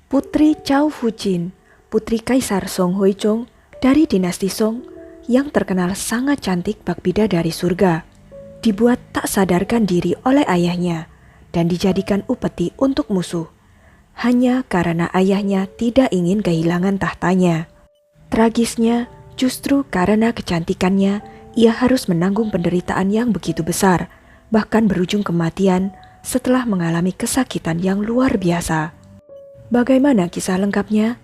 Putri Chao Fujin, putri Kaisar Song Huichong dari dinasti Song yang terkenal sangat cantik bak bidadari surga, dibuat tak sadarkan diri oleh ayahnya dan dijadikan upeti untuk musuh, hanya karena ayahnya tidak ingin kehilangan tahtanya. Tragisnya, justru karena kecantikannya, ia harus menanggung penderitaan yang begitu besar, bahkan berujung kematian setelah mengalami kesakitan yang luar biasa. Bagaimana kisah lengkapnya?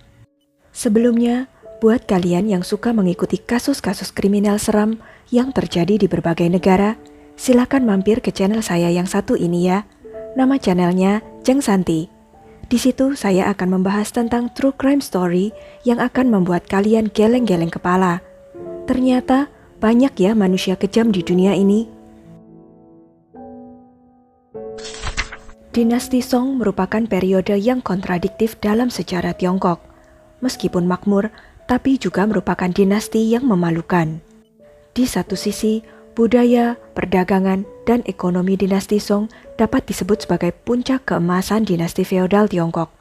Sebelumnya, buat kalian yang suka mengikuti kasus-kasus kriminal seram yang terjadi di berbagai negara, silakan mampir ke channel saya yang satu ini ya. Nama channelnya Jeng Santi. Di situ saya akan membahas tentang true crime story yang akan membuat kalian geleng-geleng kepala. Ternyata banyak ya manusia kejam di dunia ini. Dinasti Song merupakan periode yang kontradiktif dalam sejarah Tiongkok. Meskipun makmur, tapi juga merupakan dinasti yang memalukan. Di satu sisi, budaya, perdagangan, dan ekonomi dinasti Song dapat disebut sebagai puncak keemasan dinasti feodal Tiongkok.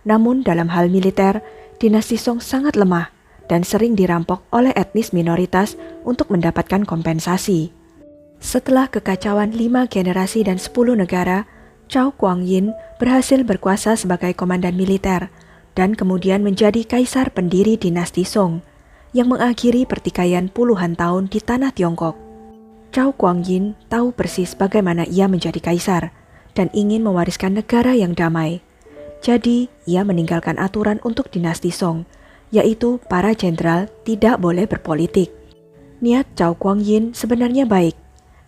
Namun dalam hal militer, dinasti Song sangat lemah dan sering dirampok oleh etnis minoritas untuk mendapatkan kompensasi. Setelah kekacauan 5 generasi dan 10 negara, Chao Guangyin berhasil berkuasa sebagai komandan militer dan kemudian menjadi kaisar pendiri dinasti Song yang mengakhiri pertikaian puluhan tahun di tanah Tiongkok. Chao Guangyin tahu persis bagaimana ia menjadi kaisar dan ingin mewariskan negara yang damai. Jadi, ia meninggalkan aturan untuk dinasti Song, yaitu para jenderal tidak boleh berpolitik. Niat Chao Guangyin sebenarnya baik.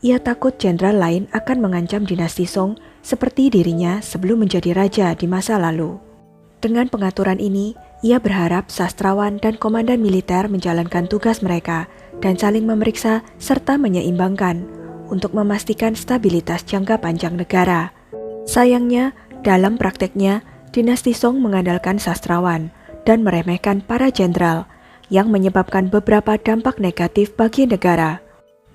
Ia takut jenderal lain akan mengancam dinasti Song seperti dirinya sebelum menjadi raja di masa lalu. Dengan pengaturan ini, ia berharap sastrawan dan komandan militer menjalankan tugas mereka dan saling memeriksa serta menyeimbangkan untuk memastikan stabilitas jangka panjang negara. Sayangnya, dalam prakteknya, dinasti Song mengandalkan sastrawan dan meremehkan para jenderal yang menyebabkan beberapa dampak negatif bagi negara.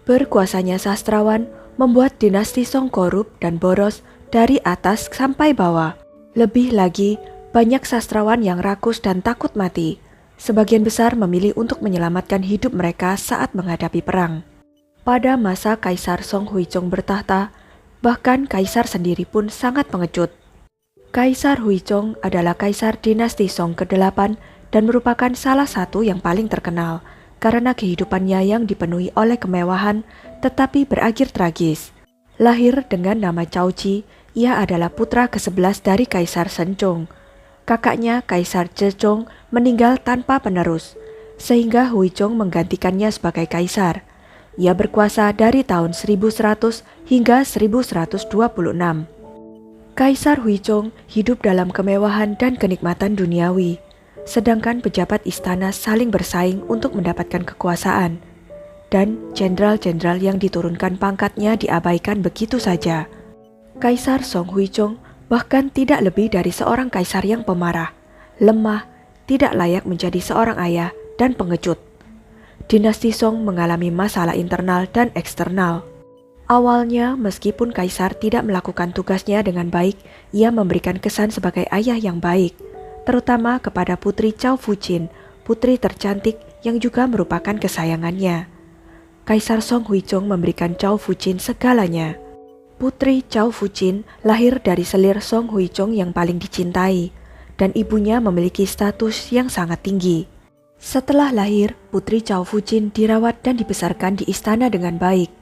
Berkuasanya sastrawan membuat dinasti Song korup dan boros dari atas sampai bawah. Lebih lagi, banyak sastrawan yang rakus dan takut mati. Sebagian besar memilih untuk menyelamatkan hidup mereka saat menghadapi perang. Pada masa Kaisar Song Huichong bertahta, bahkan kaisar sendiri pun sangat pengecut. Kaisar Huichong adalah kaisar dinasti Song ke-8 dan merupakan salah satu yang paling terkenal karena kehidupannya yang dipenuhi oleh kemewahan tetapi berakhir tragis. Lahir dengan nama Cao Ji, ia adalah putra ke-11 dari Kaisar Shenchong. Kakaknya Kaisar Zhezong meninggal tanpa penerus, sehingga Huichong menggantikannya sebagai kaisar. Ia berkuasa dari tahun 1100 hingga 1126. Kaisar Huichong hidup dalam kemewahan dan kenikmatan duniawi, sedangkan pejabat istana saling bersaing untuk mendapatkan kekuasaan. Dan jenderal-jenderal yang diturunkan pangkatnya diabaikan begitu saja. Kaisar Song Huichong bahkan tidak lebih dari seorang kaisar yang pemarah, lemah, tidak layak menjadi seorang ayah, dan pengecut. Dinasti Song mengalami masalah internal dan eksternal. Awalnya, meskipun kaisar tidak melakukan tugasnya dengan baik, ia memberikan kesan sebagai ayah yang baik, terutama kepada putri Chao Fujin, putri tercantik yang juga merupakan kesayangannya. Kaisar Song Huichong memberikan Chao Fujin segalanya. Putri Chao Fujin lahir dari selir Song Huichong yang paling dicintai, dan ibunya memiliki status yang sangat tinggi. Setelah lahir, Putri Chao Fujin dirawat dan dibesarkan di istana dengan baik.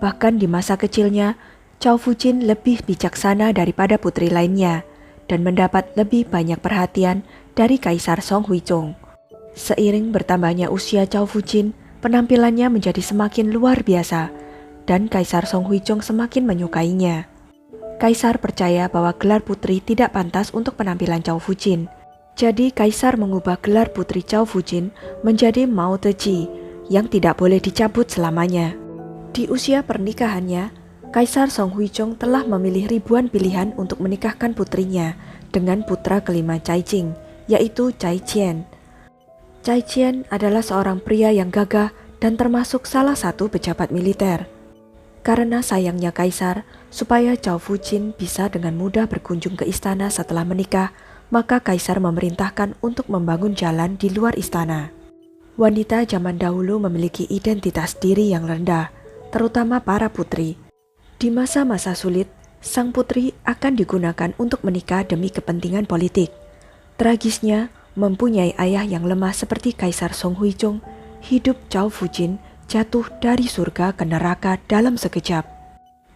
Bahkan di masa kecilnya, Chao Fujin lebih bijaksana daripada putri lainnya dan mendapat lebih banyak perhatian dari Kaisar Song Huichong. Seiring bertambahnya usia Chao Fujin, penampilannya menjadi semakin luar biasa dan Kaisar Song Huichong semakin menyukainya. Kaisar percaya bahwa gelar putri tidak pantas untuk penampilan Chao Fujin. Jadi Kaisar mengubah gelar putri Chao Fujin menjadi Mao Teji yang tidak boleh dicabut selamanya. Di usia pernikahannya, Kaisar Song Huichong telah memilih ribuan pilihan untuk menikahkan putrinya dengan putra kelima Cai Jing, yaitu Cai Qian. Cai Qian adalah seorang pria yang gagah dan termasuk salah satu pejabat militer. Karena sayangnya Kaisar, supaya Chao Fujin bisa dengan mudah berkunjung ke istana setelah menikah, maka kaisar memerintahkan untuk membangun jalan di luar istana. Wanita zaman dahulu memiliki identitas diri yang rendah, terutama para putri. Di masa-masa sulit, sang putri akan digunakan untuk menikah demi kepentingan politik. Tragisnya, mempunyai ayah yang lemah seperti Kaisar Song Huijong, hidup Zhao Fujin jatuh dari surga ke neraka dalam sekejap.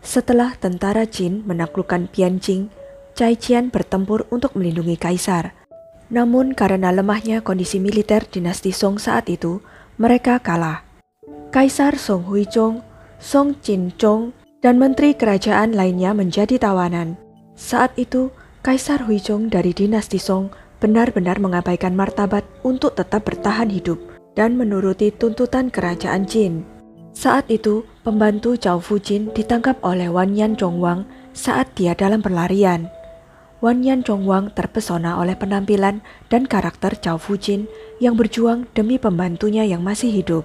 Setelah tentara Qin menaklukkan Bianjing, Cai Qian bertempur untuk melindungi kaisar. Namun karena lemahnya kondisi militer dinasti Song saat itu, mereka kalah. Kaisar Song Huijong, Song Qinzhong, dan menteri kerajaan lainnya menjadi tawanan. Saat itu, Kaisar Huijong dari dinasti Song benar-benar mengabaikan martabat untuk tetap bertahan hidup dan menuruti tuntutan kerajaan Qin. Saat itu, pembantu Zhao Fujin ditangkap oleh Wanyan Zhongwang saat dia dalam perlarian. Wanyan Zhongwang terpesona oleh penampilan dan karakter Zhao Fujin yang berjuang demi pembantunya yang masih hidup.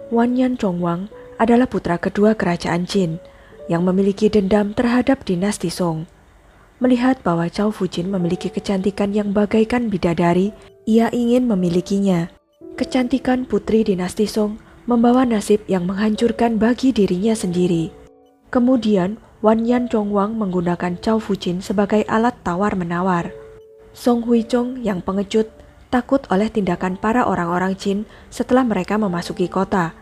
Wanyan Zhongwang adalah putra kedua kerajaan Qin yang memiliki dendam terhadap dinasti Song. Melihat bahwa Zhao Fujin memiliki kecantikan yang bagaikan bidadari, ia ingin memilikinya. Kecantikan putri dinasti Song membawa nasib yang menghancurkan bagi dirinya sendiri. Kemudian, Wanyan Zhongwang menggunakan Zhao Fujin sebagai alat tawar-menawar. Song Huijong yang pengecut takut oleh tindakan para orang-orang Qin setelah mereka memasuki kota.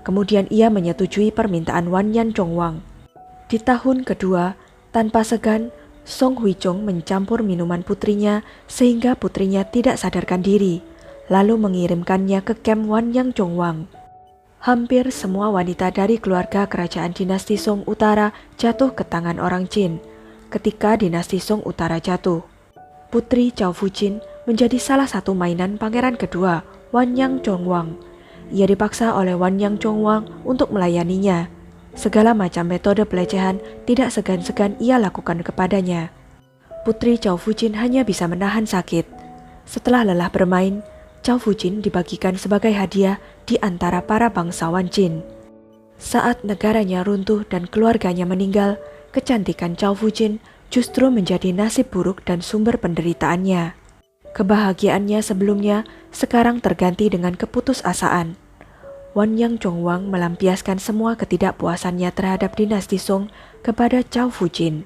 Kemudian ia menyetujui permintaan Wanyan Zhongwang. Di tahun kedua, tanpa segan, Song Huijong mencampur minuman putrinya sehingga putrinya tidak sadarkan diri, lalu mengirimkannya ke kamp Wanyan Zhongwang. Hampir semua wanita dari keluarga kerajaan dinasti Song Utara jatuh ke tangan orang Qin. Ketika dinasti Song Utara jatuh, putri Zhao Fujin menjadi salah satu mainan pangeran kedua, Wanyan Zhongwang. Ia dipaksa oleh Wanyan Zhongwang untuk melayaninya. Segala macam metode pelecehan tidak segan-segan ia lakukan kepadanya. Putri Zhao Fujin hanya bisa menahan sakit. Setelah lelah bermain, Zhao Fujin dibagikan sebagai hadiah di antara para bangsawan Qin. Saat negaranya runtuh dan keluarganya meninggal, kecantikan Zhao Fujin justru menjadi nasib buruk dan sumber penderitaannya. Kebahagiaannya sebelumnya sekarang terganti dengan keputusasaan. Wanyan Zhongwang melampiaskan semua ketidakpuasannya terhadap dinasti Song kepada Zhao Fujin.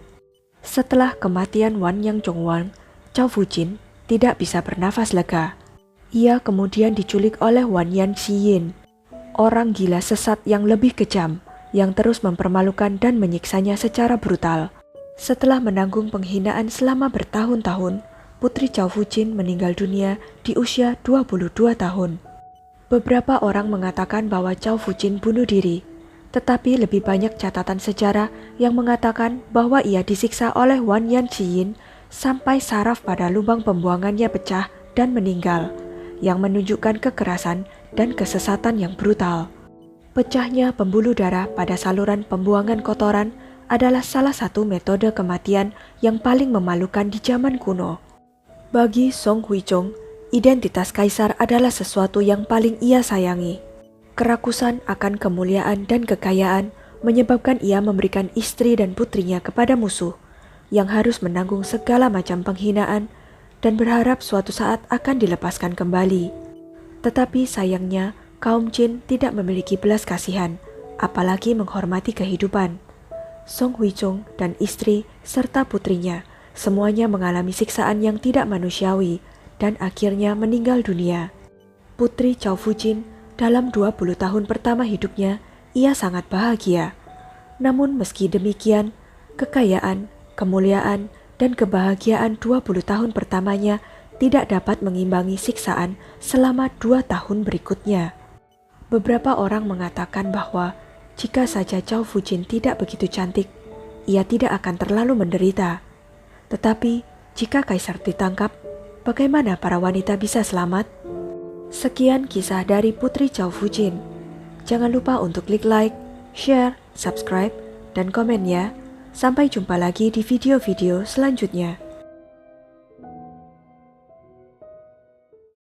Setelah kematian Wanyan Zhongwang, Zhao Fujin tidak bisa bernafas lega. Ia kemudian diculik oleh Wanyan Xiyin, orang gila sesat yang lebih kejam, yang terus mempermalukan dan menyiksanya secara brutal. Setelah menanggung penghinaan selama bertahun-tahun, putri Zhao Fujin meninggal dunia di usia 22 tahun. Beberapa orang mengatakan bahwa Zhao Fujin bunuh diri, tetapi lebih banyak catatan sejarah yang mengatakan bahwa ia disiksa oleh Wanyan Xiyin sampai saraf pada lubang pembuangannya pecah dan meninggal, yang menunjukkan kekerasan dan kesesatan yang brutal. Pecahnya pembuluh darah pada saluran pembuangan kotoran adalah salah satu metode kematian yang paling memalukan di zaman kuno. Bagi Song Huijong, identitas kaisar adalah sesuatu yang paling ia sayangi. Kerakusan akan kemuliaan dan kekayaan menyebabkan ia memberikan istri dan putrinya kepada musuh, yang harus menanggung segala macam penghinaan dan berharap suatu saat akan dilepaskan kembali. Tetapi sayangnya, kaum Qin tidak memiliki belas kasihan, apalagi menghormati kehidupan. Song Huijong dan istri serta putrinya semuanya mengalami siksaan yang tidak manusiawi dan akhirnya meninggal dunia. Putri Zhao Fujin dalam 20 tahun pertama hidupnya, ia sangat bahagia. Namun meski demikian, kekayaan, kemuliaan, dan kebahagiaan 20 tahun pertamanya tidak dapat mengimbangi siksaan selama 2 tahun berikutnya. Beberapa orang mengatakan bahwa jika saja Zhao Fujin tidak begitu cantik, ia tidak akan terlalu menderita. Tetapi jika kaisar ditangkap, bagaimana para wanita bisa selamat? Sekian kisah dari putri Zhao Fujin. Jangan lupa untuk klik like, share, subscribe, dan komen ya. Sampai jumpa lagi di video-video selanjutnya.